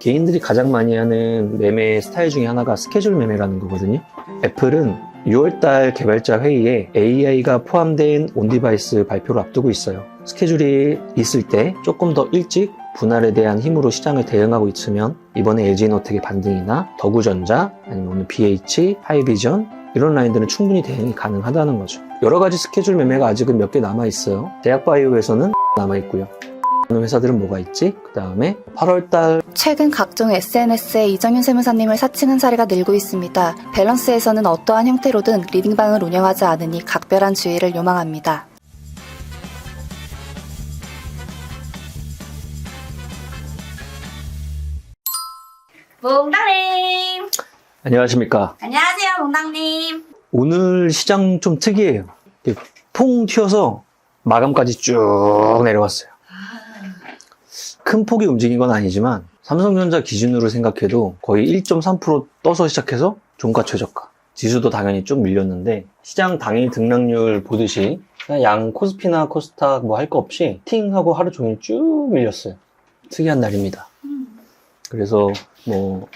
개인들이 가장 많이 하는 매매 스타일 중에 하나가 스케줄 매매라는 거거든요. 애플은 6월달 개발자 회의에 AI가 포함된 온디바이스 발표를 앞두고 있어요. 스케줄이 있을 때 조금 더 일찍 분할에 대한 힘으로 시장을 대응하고 있으면 이번에 LG에너텍의 반등이나 더구전자, 아니면 오늘 BH, 하이비전 이런 라인들은 충분히 대응이 가능하다는 거죠. 여러 가지 스케줄 매매가 아직은 몇 개 남아있어요. 제약바이오에서는 남아있고요. 회사들은 뭐가 있지? 그 다음에 8월달 최근 각종 SNS에 이정윤 세무사님을 사칭한 사례가 늘고 있습니다. 밸런스에서는 어떠한 형태로든 리딩방을 운영하지 않으니 각별한 주의를 요망합니다. 몽당님! 안녕하십니까. 안녕하세요, 몽당님. 오늘 시장 좀 특이해요. 이렇게 퐁 튀어서 마감까지 쭉 내려왔어요. 큰 폭이 움직인 건 아니지만 삼성전자 기준으로 생각해도 거의 1.3% 떠서 시작해서 종가 최저가. 지수도 당연히 좀 밀렸는데 시장 당일 등락률 보듯이 그냥 양 코스피나 코스닥 뭐 할 거 없이 팅 하고 하루 종일 쭉 밀렸어요. 특이한 날입니다. 그래서 뭐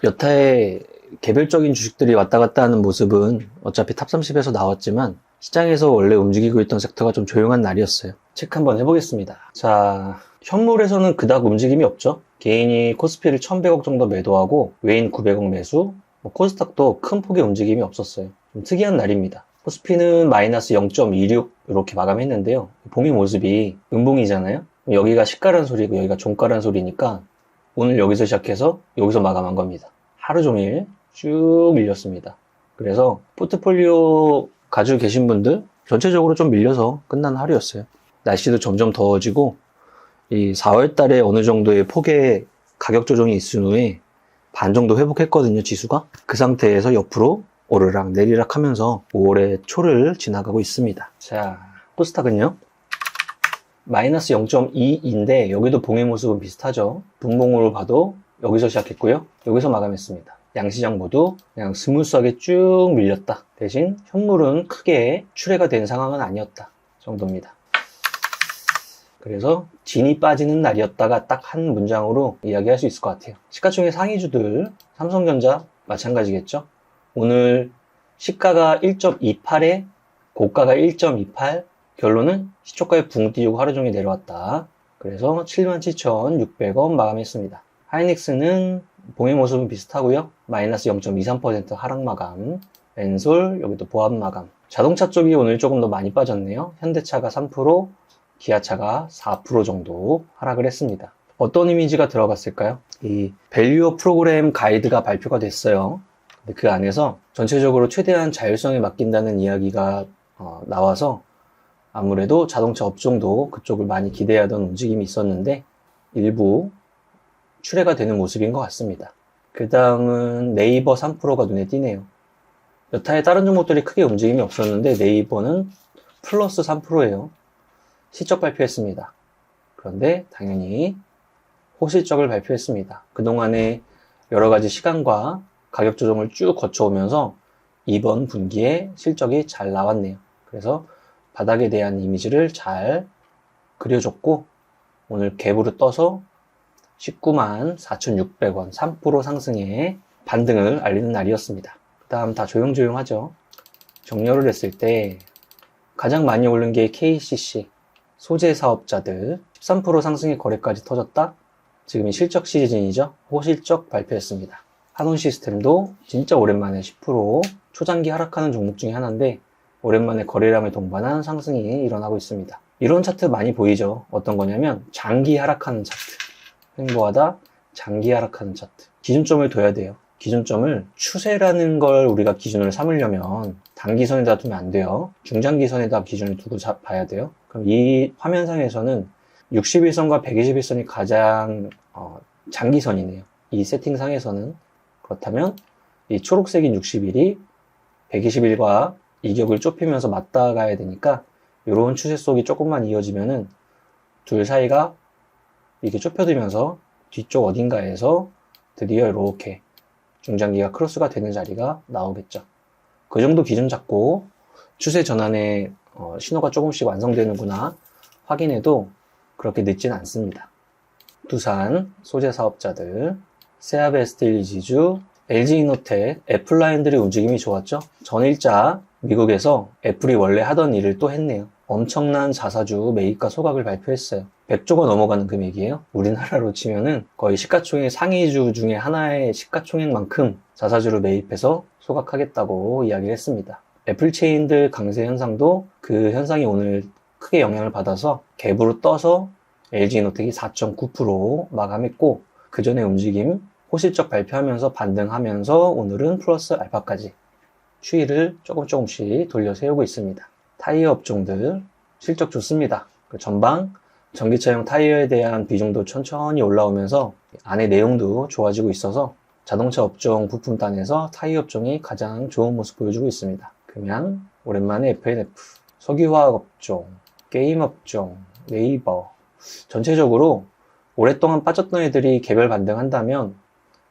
여타의 개별적인 주식들이 왔다 갔다 하는 모습은 어차피 탑30에서 나왔지만 시장에서 원래 움직이고 있던 섹터가 좀 조용한 날이었어요. 체크 한번 해보겠습니다. 자, 현물에서는 그닥 움직임이 없죠. 개인이 코스피를 1100억 정도 매도하고 외인 900억 매수, 코스닥도 큰 폭의 움직임이 없었어요. 좀 특이한 날입니다. 코스피는 마이너스 0.26 이렇게 마감했는데요. 봉이 모습이 음봉이잖아요. 여기가 시가란 소리고 여기가 종가란 소리니까 오늘 여기서 시작해서 여기서 마감한 겁니다. 하루 종일 쭉 밀렸습니다. 그래서 포트폴리오 가지고 계신 분들 전체적으로 좀 밀려서 끝난 하루였어요. 날씨도 점점 더워지고 이 4월 달에 어느 정도의 폭의 가격 조정이 있은 후에 반 정도 회복했거든요, 지수가. 그 상태에서 옆으로 오르락 내리락 하면서 5월의 초를 지나가고 있습니다. 자, 코스닥은요. 마이너스 0.2인데 여기도 봉의 모습은 비슷하죠. 분봉으로 봐도 여기서 시작했고요. 여기서 마감했습니다. 양시장 모두 그냥 스무스하게 쭉 밀렸다. 대신 현물은 크게 출회가 된 상황은 아니었다 정도입니다. 그래서 진이 빠지는 날이었다가 딱 한 문장으로 이야기할 수 있을 것 같아요. 시가총액 상위주들 삼성전자 마찬가지겠죠. 오늘 시가가 1.28에 고가가 1.28, 결론은 시초가에 붕 띄우고 하루 종일 내려왔다. 그래서 77,600원 마감했습니다. 하이닉스는 봉의 모습은 비슷하고요. 마이너스 0.23% 하락 마감. 엔솔 여기도 보합 마감. 자동차 쪽이 오늘 조금 더 많이 빠졌네요. 현대차가 3%, 기아차가 4% 정도 하락을 했습니다. 어떤 이미지가 들어갔을까요? 이 밸류어 프로그램 가이드가 발표가 됐어요. 근데 그 안에서 전체적으로 최대한 자율성에 맡긴다는 이야기가 나와서 아무래도 자동차 업종도 그쪽을 많이 기대하던 움직임이 있었는데 일부 출회가 되는 모습인 것 같습니다. 그 다음은 네이버 3%가 눈에 띄네요. 여타의 다른 종목들이 크게 움직임이 없었는데 네이버는 플러스 3%예요. 실적 발표했습니다. 그런데 당연히 호실적을 발표했습니다. 그동안에 여러 가지 시간과 가격 조정을 쭉 거쳐오면서 이번 분기에 실적이 잘 나왔네요. 그래서 바닥에 대한 이미지를 잘 그려줬고 오늘 갭으로 떠서 19만 4,600원 3% 상승의 반등을 알리는 날이었습니다. 그 다음 다 조용조용하죠. 정렬을 했을 때 가장 많이 오른 게 KCC 소재 사업자들 13% 상승의 거래까지 터졌다. 지금이 실적 시즌이죠. 호실적 발표했습니다. 한온 시스템도 진짜 오랜만에 10% 초장기 하락하는 종목 중에 하나인데 오랜만에 거래량을 동반한 상승이 일어나고 있습니다. 이런 차트 많이 보이죠. 어떤 거냐면 장기 하락하는 차트. 횡보하다 장기 하락하는 차트. 기준점을 둬야 돼요. 기준점을 추세라는 걸 우리가 기준으로 삼으려면 단기선에다 두면 안 돼요. 중장기선에다 기준을 두고 봐야 돼요. 그럼 이 화면상에서는 61선과 121선이 가장 장기선이네요. 이 세팅상에서는. 그렇다면 이 초록색인 60일이 121과 이격을 좁히면서 맞닿아 가야 되니까 이런 추세 속이 조금만 이어지면은 둘 사이가 이렇게 좁혀지면서 뒤쪽 어딘가에서 드디어 이렇게 중장기가 크로스가 되는 자리가 나오겠죠. 그 정도 기준 잡고 추세 전환의 신호가 조금씩 완성되는구나 확인해도 그렇게 늦지는 않습니다. 두산 소재 사업자들 세아베스틸리 지주, LG이노텍, 애플라인들의 움직임이 좋았죠. 전일자 미국에서 애플이 원래 하던 일을 또 했네요. 엄청난 자사주 매입과 소각을 발표했어요. 100조가 넘어가는 금액이에요. 우리나라로 치면은 거의 시가총액 상위주 중에 하나의 시가총액만큼 자사주를 매입해서 소각하겠다고 이야기를 했습니다. 애플체인들 강세 현상도 그 현상이 오늘 크게 영향을 받아서 갭으로 떠서 LG이노텍이 4.9% 마감했고, 그 전에 움직임 호실적 발표하면서 반등하면서 오늘은 플러스 알파까지 추이를 조금씩 돌려 세우고 있습니다. 타이어 업종들 실적 좋습니다. 전방 전기차용 타이어에 대한 비중도 천천히 올라오면서 안에 내용도 좋아지고 있어서 자동차 업종 부품단에서 타이어 업종이 가장 좋은 모습 보여주고 있습니다. 금양, 오랜만에 F&F, 석유화학 업종, 게임 업종, 네이버, 전체적으로 오랫동안 빠졌던 애들이 개별 반등한다면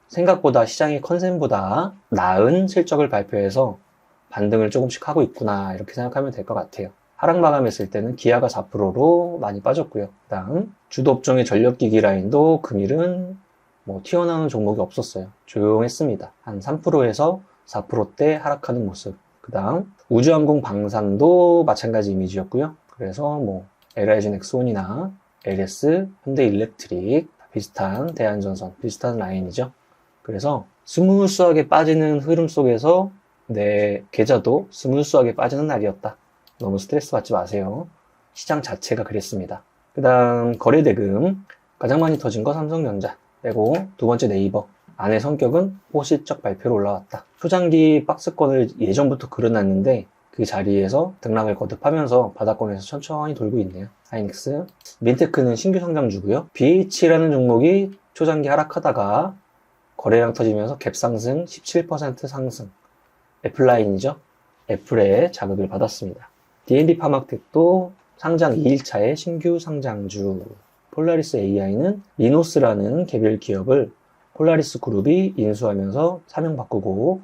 생각보다 시장의 컨센보다 나은 실적을 발표해서 반등을 조금씩 하고 있구나, 이렇게 생각하면 될 것 같아요. 하락 마감했을 때는 기아가 4%로 많이 빠졌고요. 그다음 주도 업종의 전력기기 라인도 금일은 튀어나오는 종목이 없었어요. 조용했습니다. 한 3%에서 4%대 하락하는 모습. 그다음 우주항공 방산도 마찬가지 이미지였고요. 그래서 LIG 넥스원이나 LS, 현대일렉트릭 비슷한, 대한전선 비슷한 라인이죠. 그래서 스무스하게 빠지는 흐름 속에서 내 계좌도 스무스하게 빠지는 날이었다. 너무 스트레스 받지 마세요. 시장 자체가 그랬습니다. 그 다음 거래대금 가장 많이 터진 거 삼성전자, 그리고 두 번째 네이버. 안의 성격은 호실적 발표로 올라왔다. 초장기 박스권을 예전부터 그려놨는데 그 자리에서 등락을 거듭하면서 바닥권에서 천천히 돌고 있네요. 하이닉스, 민테크는 신규 성장주고요. BH라는 종목이 초장기 하락하다가 거래량 터지면서 갭 상승 17% 상승. 애플라인이죠. 애플의 자극을 받았습니다. D&D 파마텍도 상장 2일차의 신규 상장주. 폴라리스 AI는 리노스라는 개별 기업을 폴라리스 그룹이 인수하면서 사명 바꾸고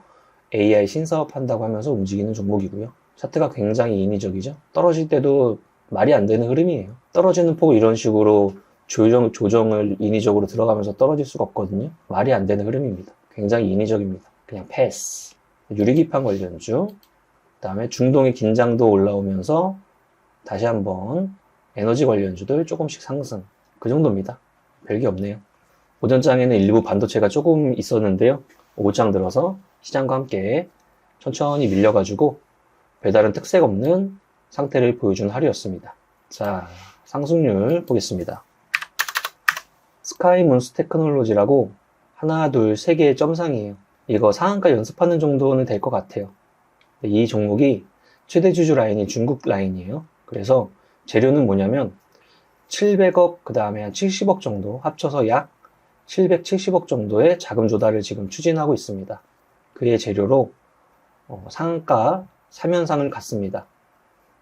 AI 신사업 한다고 하면서 움직이는 종목이고요. 차트가 굉장히 인위적이죠. 떨어질 때도 말이 안 되는 흐름이에요. 떨어지는 폭을 이런 식으로 조정을 인위적으로 들어가면서 떨어질 수가 없거든요. 말이 안 되는 흐름입니다. 굉장히 인위적입니다. 그냥 패스. 유리기판 관련주, 그 다음에 중동의 긴장도 올라오면서 다시 한번 에너지 관련주들 조금씩 상승. 그 정도입니다. 별게 없네요. 오전장에는 일부 반도체가 조금 있었는데요. 오후장 들어서 시장과 함께 천천히 밀려가지고 별다른 특색 없는 상태를 보여준 하루였습니다. 자, 상승률 보겠습니다. 스카이문스 테크놀로지라고 하나, 둘, 세 개의 점상이에요. 이거 상한가 연습하는 정도는 될 것 같아요. 이 종목이 최대 주주 라인이 중국 라인이에요. 그래서 재료는 뭐냐면 700억, 그 다음에 한 70억 정도 합쳐서 약 770억 정도의 자금 조달을 지금 추진하고 있습니다. 그의 재료로 상한가 3연상을 갖습니다.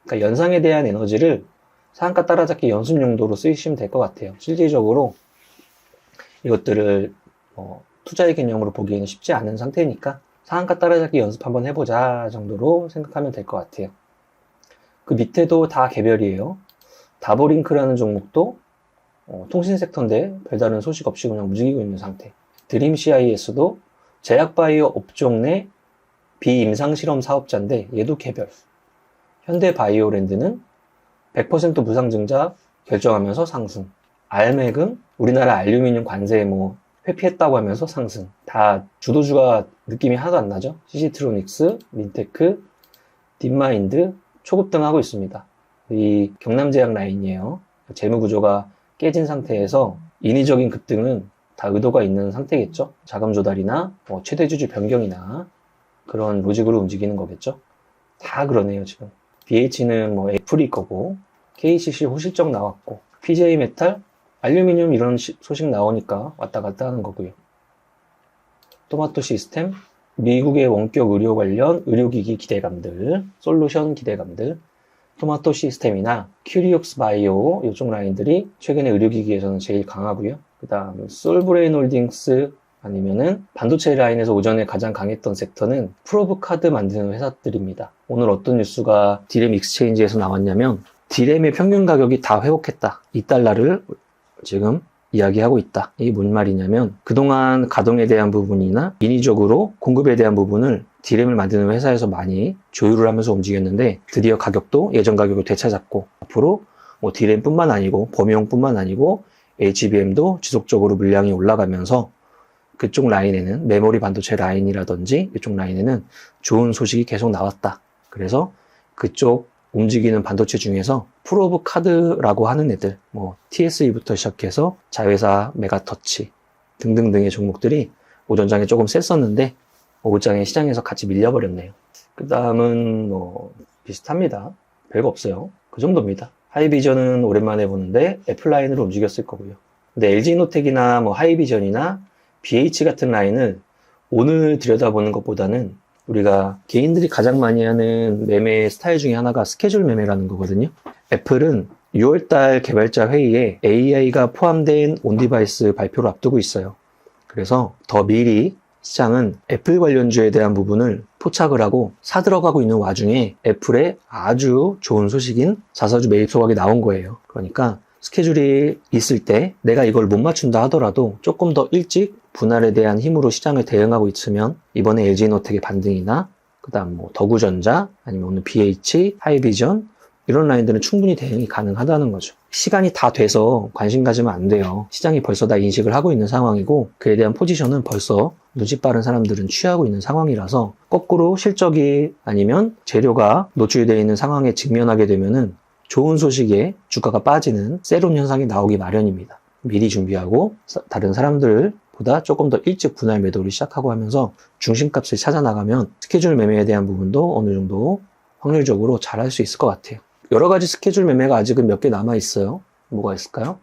그러니까 연상에 대한 에너지를 상한가 따라잡기 연습 용도로 쓰시면 될 것 같아요. 실질적으로 이것들을 투자의 개념으로 보기에는 쉽지 않은 상태니까 상한가 따라잡기 연습 한번 해보자 정도로 생각하면 될 것 같아요. 그 밑에도 다 개별이에요. 다보링크라는 종목도 통신 섹터인데 별다른 소식 없이 그냥 움직이고 있는 상태. 드림 CIS도 제약바이오 업종 내 비임상실험 사업자인데 얘도 개별. 현대바이오랜드는 100% 무상증자 결정하면서 상승. 알맥은 우리나라 알루미늄 관세 회피했다고 하면서 상승. 다 주도주가 느낌이 하나도 안 나죠. CC트로닉스, 민테크, 딥마인드 초급등하고 있습니다. 이 경남제약 라인이에요. 재무구조가 깨진 상태에서 인위적인 급등은 다 의도가 있는 상태겠죠. 자금 조달이나 최대주주 변경이나 그런 로직으로 움직이는 거겠죠. 다 그러네요 지금. BH는 애플이 거고, KCC 호실적 나왔고, PJ메탈, 알루미늄 이런 소식 나오니까 왔다 갔다 하는 거고요. 토마토 시스템, 미국의 원격 의료 관련 의료기기 기대감들, 솔루션 기대감들, 토마토 시스템이나 큐리옥스 바이오 이쪽 라인들이 최근에 의료기기에서는 제일 강하고요. 그 다음 솔브레인 홀딩스 아니면은 반도체 라인에서 오전에 가장 강했던 섹터는 프로브 카드 만드는 회사들입니다. 오늘 어떤 뉴스가 디램 익스체인지에서 나왔냐면 디램의 평균 가격이 다 회복했다. $2를 지금 이야기하고 있다. 이게 뭔 말이냐면 그동안 가동에 대한 부분이나 인위적으로 공급에 대한 부분을 D램을 만드는 회사에서 많이 조율을 하면서 움직였는데 드디어 가격도 예전 가격을 되찾았고 앞으로 뭐 D램뿐만 아니고 범용뿐만 아니고 HBM도 지속적으로 물량이 올라가면서 그쪽 라인에는 메모리 반도체 라인이라든지 이쪽 라인에는 좋은 소식이 계속 나왔다. 그래서 그쪽 움직이는 반도체 중에서 프로브 카드라고 하는 애들, 뭐 TSE부터 시작해서 자회사, 메가터치 등등등의 종목들이 오전장에 조금 셌었는데 오후장에 시장에서 같이 밀려버렸네요. 그 다음은 뭐 비슷합니다. 별거 없어요. 그 정도입니다. 하이비전은 오랜만에 보는데 애플라인으로 움직였을 거고요. 근데 LG노텍이나 뭐 하이비전이나 BH 같은 라인을 오늘 들여다보는 것보다는 우리가 개인들이 가장 많이 하는 매매 스타일 중에 하나가 스케줄 매매라는 거거든요. 애플은 6월달 개발자 회의에 AI가 포함된 온디바이스 발표를 앞두고 있어요. 그래서 더 미리 시장은 애플 관련주에 대한 부분을 포착을 하고 사들어가고 있는 와중에 애플의 아주 좋은 소식인 자사주 매입 소각이 나온 거예요. 그러니까 스케줄이 있을 때 내가 이걸 못 맞춘다 하더라도 조금 더 일찍 분할에 대한 힘으로 시장을 대응하고 있으면 이번에 LG노텍의 반등이나 그다음 뭐 더구전자 아니면 오늘 BH, 하이비전 이런 라인들은 충분히 대응이 가능하다는 거죠. 시간이 다 돼서 관심 가지면 안 돼요. 시장이 벌써 다 인식을 하고 있는 상황이고 그에 대한 포지션은 벌써 눈치 빠른 사람들은 취하고 있는 상황이라서 거꾸로 실적이 아니면 재료가 노출되어 있는 상황에 직면하게 되면은 좋은 소식에 주가가 빠지는 세론 현상이 나오기 마련입니다. 미리 준비하고 다른 사람들보다 조금 더 일찍 분할 매도를 시작하고 하면서 중심값을 찾아 나가면 스케줄 매매에 대한 부분도 어느 정도 확률적으로 잘할 수 있을 것 같아요. 여러 가지 스케줄 매매가 아직은 몇 개 남아 있어요. 뭐가 있을까요?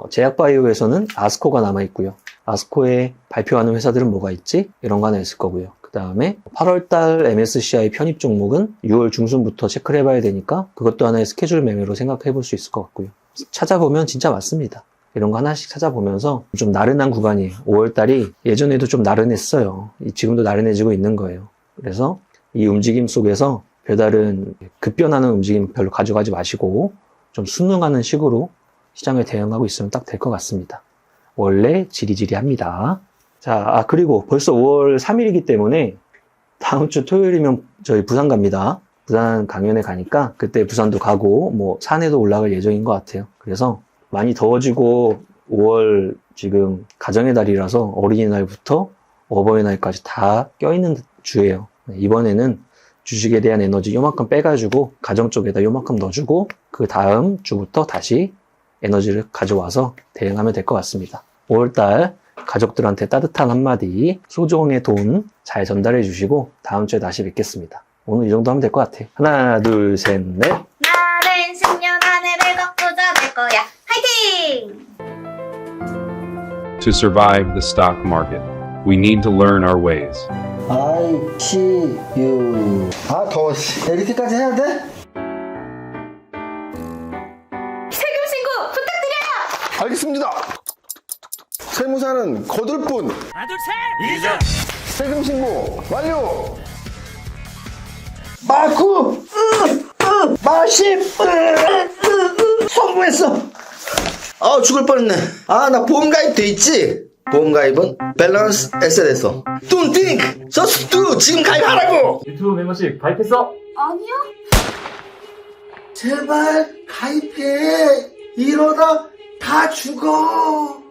제약바이오에서는 아스코가 남아 있고요. 아스코에 발표하는 회사들은 뭐가 있지? 이런 거 하나 있을 거고요. 그 다음에 8월달 MSCI 편입 종목은 6월 중순부터 체크를 해봐야 되니까 그것도 하나의 스케줄 매매로 생각해 볼 수 있을 것 같고요. 찾아보면 진짜 맞습니다. 이런 거 하나씩 찾아보면서 좀 나른한 구간이에요. 5월달이 예전에도 좀 나른했어요. 지금도 나른해지고 있는 거예요. 그래서 이 움직임 속에서 별다른 급변하는 움직임 별로 가져가지 마시고 좀 순응하는 식으로 시장을 대응하고 있으면 딱 될 것 같습니다. 원래 지리지리합니다. 자, 그리고 벌써 5월 3일이기 때문에 다음 주 토요일이면 저희 부산 갑니다. 부산 강연에 가니까 그때 부산도 가고 뭐 산에도 올라갈 예정인 것 같아요. 그래서 많이 더워지고 5월 지금 가정의 달이라서 어린이날부터 어버이날까지 다 껴있는 주예요. 이번에는 주식에 대한 에너지 요만큼 빼가지고 가정 쪽에다 요만큼 넣어주고 그 다음 주부터 다시 에너지를 가져와서 대응하면 될 것 같습니다. 5월달 가족들한테 따뜻한 한마디 소정의 돈 잘 전달해 주시고 다음 주에 다시 뵙겠습니다. 오늘 이 정도 하면 될 것 같아요. 하나, 둘, 셋, 넷. 나는 10년 안에 내가 부자 될 거야. 화이팅! To survive the stock market, we need to learn our ways. ICU. 더워. 이렇게까지 해야 돼? 세금 신고 부탁드려요! 알겠습니다. 세무사는 거둘 뿐. 하나 둘셋 이자 세금 신고 완료. 마구 마십 성공했어. 죽을 뻔했네. 나 보험가입 돼 있지? 보험가입은 밸런스 에셋에서 Don't think, just do. 지금 가입하라고. 유튜브 멤버십 가입했어? 아니요? 제발 가입해. 이러다 다 죽어.